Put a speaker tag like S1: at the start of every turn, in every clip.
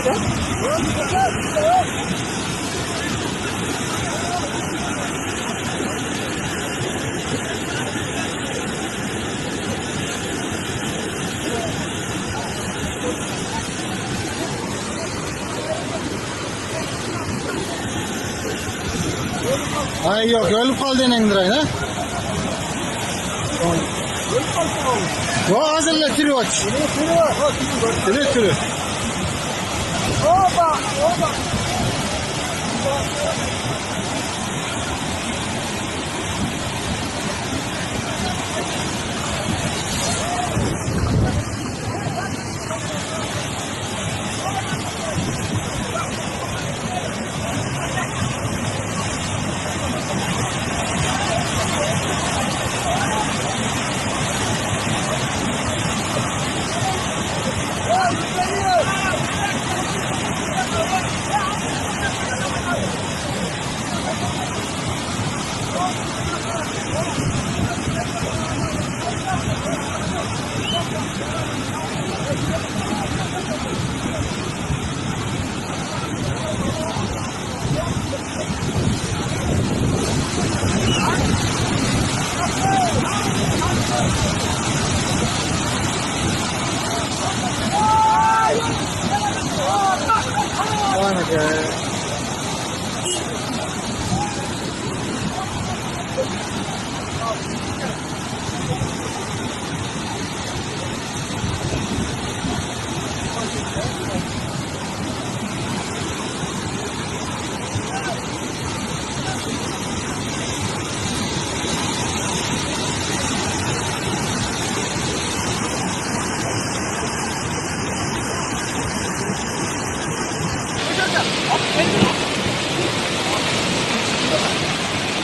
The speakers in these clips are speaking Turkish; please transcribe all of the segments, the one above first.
S1: Ay yok, ölüp kaldı enendir ha. Yo hazırla türü aç. Türü.
S2: Oba.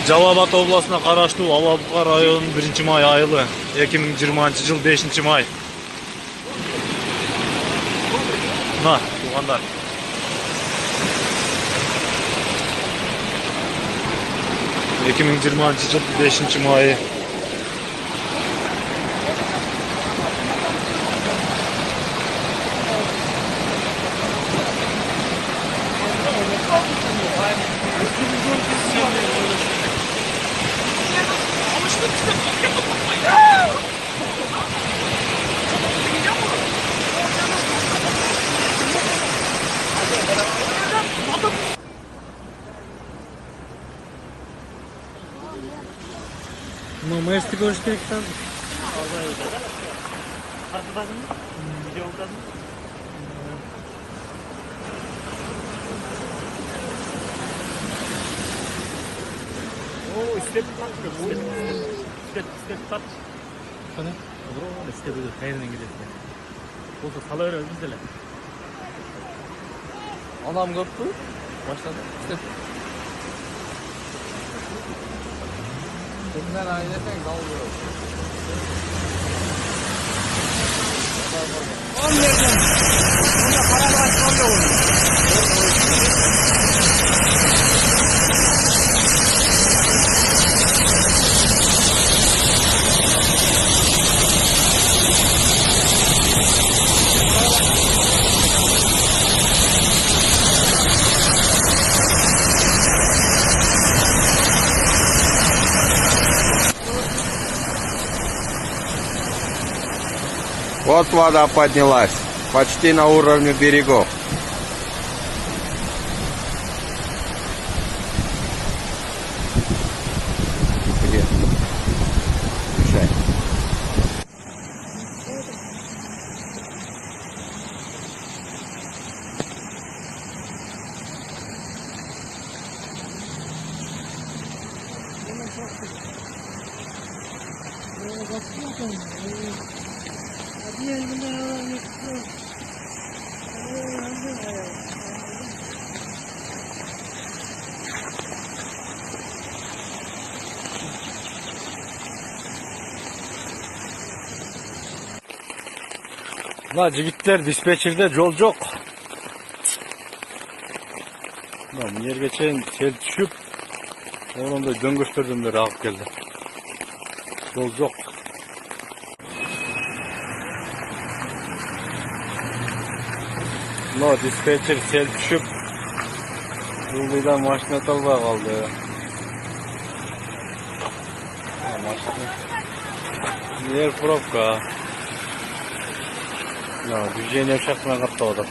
S3: Жалал-Абад обласына қараштуу Алабуга районунун 1-май айылы 2020 жыл 5-май. Мына туугандар. жыл 5-май.
S1: Mayıs'ta görüşmek ister misin?
S3: İstep tat.
S1: Sana?
S3: Olur, istep öyle kayırdan gidelim. Olsa salıver bizdeler.
S2: Anam koptu. Başladı. İşte. Bunlar aileten kalmıyor. 10 verdim. Bunda para başlamıyor onu.
S4: Вот вода поднялась, почти на уровне берегов. Где? Включай.
S3: La jigitler dispetcherde yol yok. Bu yerge çeyin sel düşüp oranda döngüstürdümler akıp geldi. Yol yok. No dispatcher sel düşüp Ulu'dan maşına talba kaldı. Yer probka. No, düzeyine uçakla kapta oda.